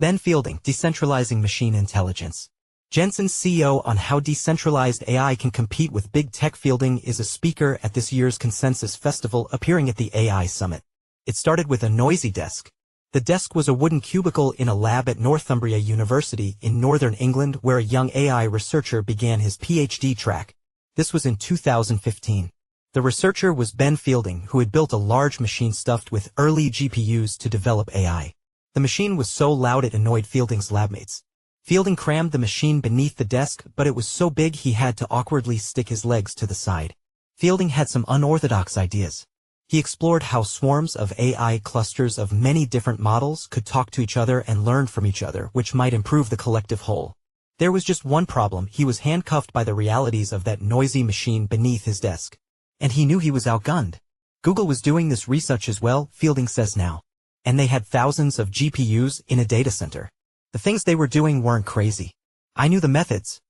Ben Fielding, Decentralizing Machine Intelligence. Gensyn's CEO on how decentralized AI can compete with big tech. Fielding is a speaker at this year's Consensus Festival, appearing at the AI Summit. It started with a noisy desk. The desk was a wooden cubicle in a lab at Northumbria University in northern England, where a young AI researcher began his PhD track. This was in 2015. The researcher was Ben Fielding, who had built a large machine stuffed with early GPUs to develop AI. The machine was so loud it annoyed Fielding's labmates. Fielding crammed the machine beneath the desk, but it was so big he had to awkwardly stick his legs to the side. Fielding had some unorthodox ideas. He explored how swarms of AI clusters of many different models could talk to each other and learn from each other, which might improve the collective whole. There was just one problem: he was handcuffed by the realities of that noisy machine beneath his desk. And he knew he was outgunned. Google was doing this research as well, Fielding says now. And they had thousands of GPUs in a data center. The things they were doing weren't crazy. I knew the methods.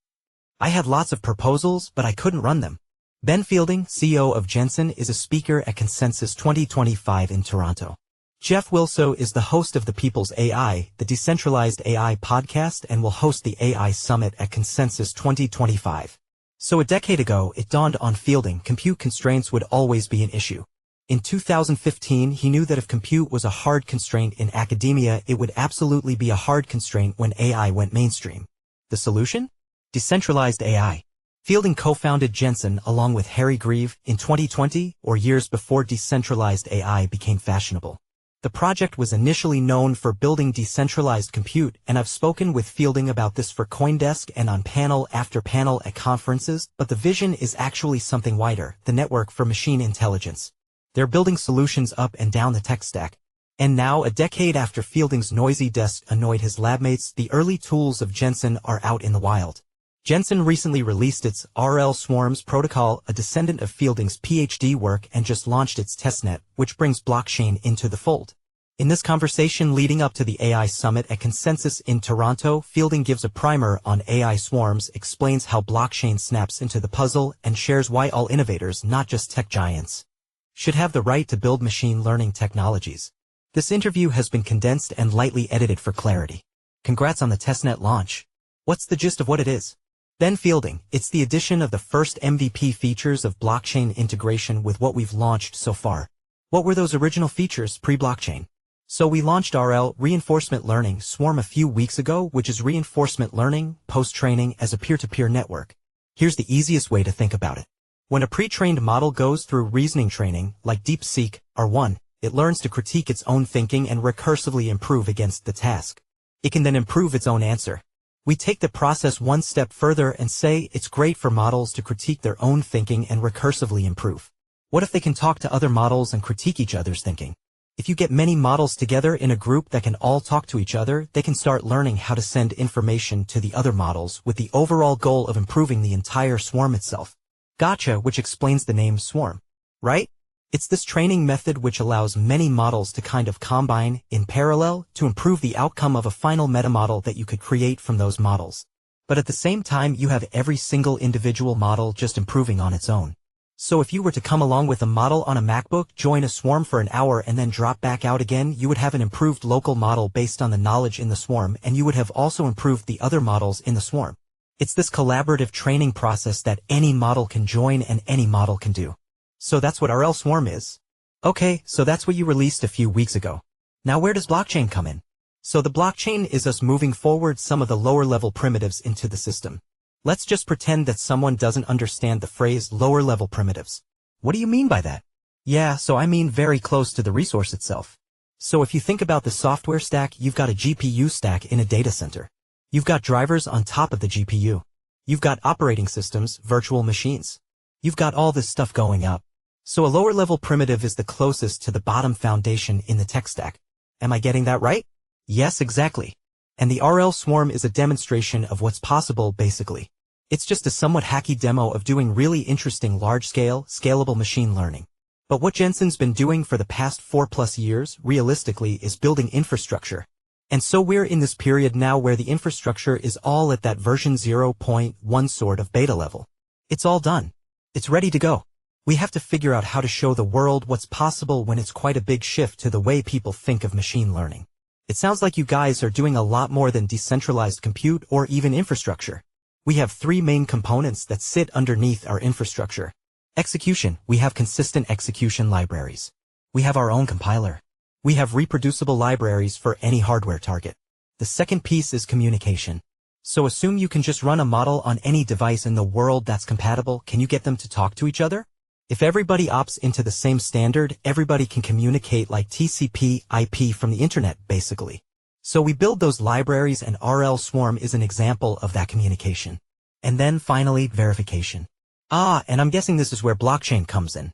I had lots of proposals, but I couldn't run them. Ben Fielding, CEO of Gensyn, is a speaker at Consensus 2025 in Toronto. Jeff Wilso is the host of the People's AI, the Decentralized AI podcast, and will host the AI Summit at Consensus 2025. So a decade ago, it dawned on Fielding compute constraints would always be an issue. In 2015, he knew that if compute was a hard constraint in academia, it would absolutely be a hard constraint when AI went mainstream. The solution? Decentralized AI. Fielding co-founded Gensyn along with Harry Grieve in 2020, or years before decentralized AI became fashionable. The project was initially known for building decentralized compute, and I've spoken with Fielding about this for CoinDesk and on panel after panel at conferences, but the vision is actually something wider: the network for machine intelligence. They're building solutions up and down the tech stack. And now, a decade after Fielding's noisy desk annoyed his labmates, the early tools of Gensyn are out in the wild. Gensyn recently released its RL Swarms protocol, a descendant of Fielding's PhD work, and just launched its testnet, which brings blockchain into the fold. In this conversation leading up to the AI Summit at Consensus in Toronto, Fielding gives a primer on AI swarms, explains how blockchain snaps into the puzzle, and shares why all innovators, not just tech giants, should have the right to build machine learning technologies. This interview has been condensed and lightly edited for clarity. Congrats on the testnet launch. What's the gist of what it is? Ben Fielding, it's the addition of the first MVP features of blockchain integration with what we've launched so far. What were those original features pre-blockchain? So we launched RL, Reinforcement Learning Swarm, a few weeks ago, which is reinforcement learning, post-training as a peer-to-peer network. Here's the easiest way to think about it. When a pre-trained model goes through reasoning training, like DeepSeek, R1, it learns to critique its own thinking and recursively improve against the task. It can then improve its own answer. We take the process one step further and say it's great for models to critique their own thinking and recursively improve. What if they can talk to other models and critique each other's thinking? If you get many models together in a group that can all talk to each other, they can start learning how to send information to the other models with the overall goal of improving the entire swarm itself. Gotcha, which explains the name swarm. Right? It's this training method which allows many models to kind of combine in parallel to improve the outcome of a final metamodel that you could create from those models. But at the same time, you have every single individual model just improving on its own. So if you were to come along with a model on a MacBook, join a swarm for an hour and then drop back out again, you would have an improved local model based on the knowledge in the swarm, and you would have also improved the other models in the swarm. It's this collaborative training process that any model can join and any model can do. So that's what RL Swarm is. Okay, so that's what you released a few weeks ago. Now where does blockchain come in? So the blockchain is us moving forward some of the lower level primitives into the system. Let's just pretend that someone doesn't understand the phrase lower level primitives. What do you mean by that? Yeah, so I mean very close to the resource itself. So if you think about the software stack, you've got a GPU stack in a data center. You've got drivers on top of the GPU. You've got operating systems, virtual machines. You've got all this stuff going up. So a lower-level primitive is the closest to the bottom foundation in the tech stack. Am I getting that right? Yes, exactly. And the RL Swarm is a demonstration of what's possible, basically. It's just a somewhat hacky demo of doing really interesting large-scale, scalable machine learning. But what Gensyn's been doing for the past 4+ years, realistically, is building infrastructure. And so we're in this period now where the infrastructure is all at that version 0.1 sort of beta level. It's all done. It's ready to go. We have to figure out how to show the world what's possible when it's quite a big shift to the way people think of machine learning. It sounds like you guys are doing a lot more than decentralized compute or even infrastructure. We have three main components that sit underneath our infrastructure. Execution. We have consistent execution libraries. We have our own compiler. We have reproducible libraries for any hardware target. The second piece is communication. So assume you can just run a model on any device in the world that's compatible. Can you get them to talk to each other? If everybody opts into the same standard, everybody can communicate like TCP/IP from the internet, basically. So we build those libraries, and RL Swarm is an example of that communication. And then finally, verification. And I'm guessing this is where blockchain comes in.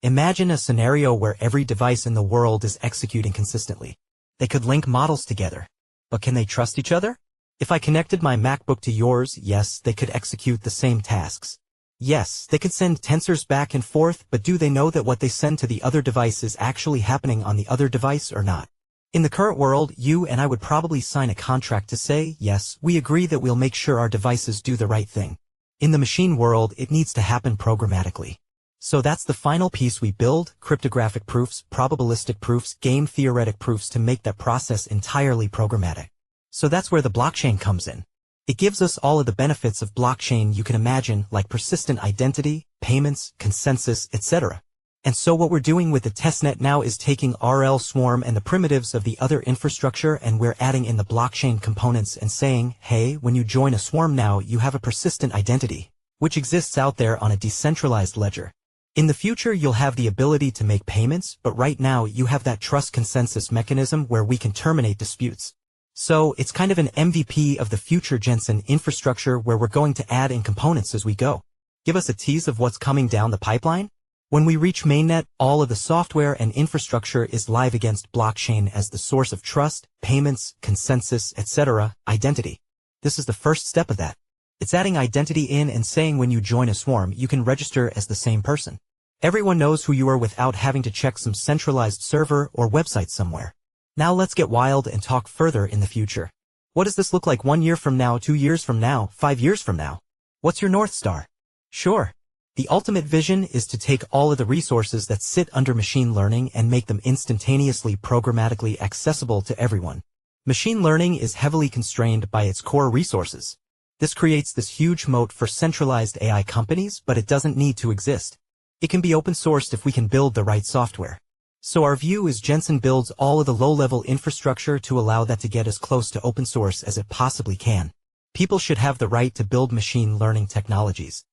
Imagine a scenario where every device in the world is executing consistently. They could link models together. But can they trust each other? If I connected my MacBook to yours, yes, they could execute the same tasks. Yes, they could send tensors back and forth, but do they know that what they send to the other device is actually happening on the other device or not? In the current world, you and I would probably sign a contract to say, yes, we agree that we'll make sure our devices do the right thing. In the machine world, it needs to happen programmatically. So that's the final piece we build: cryptographic proofs, probabilistic proofs, game theoretic proofs to make that process entirely programmatic. So that's where the blockchain comes in. It gives us all of the benefits of blockchain you can imagine, like persistent identity, payments, consensus, etc. And so what we're doing with the testnet now is taking RL Swarm and the primitives of the other infrastructure, and we're adding in the blockchain components and saying, hey, when you join a swarm now, you have a persistent identity, which exists out there on a decentralized ledger. In the future, you'll have the ability to make payments, but right now you have that trust consensus mechanism where we can terminate disputes. So it's kind of an MVP of the future Gensyn infrastructure where we're going to add in components as we go. Give us a tease of what's coming down the pipeline? When we reach mainnet, all of the software and infrastructure is live against blockchain as the source of trust, payments, consensus, etc., identity. This is the first step of that. It's adding identity in and saying when you join a swarm, you can register as the same person. Everyone knows who you are without having to check some centralized server or website somewhere. Now let's get wild and talk further in the future. What does this look like 1 year from now, 2 years from now, 5 years from now? What's your North Star? Sure. The ultimate vision is to take all of the resources that sit under machine learning and make them instantaneously programmatically accessible to everyone. Machine learning is heavily constrained by its core resources. This creates this huge moat for centralized AI companies, but it doesn't need to exist. It can be open sourced if we can build the right software. So our view is Gensyn builds all of the low-level infrastructure to allow that to get as close to open source as it possibly can. People should have the right to build machine learning technologies.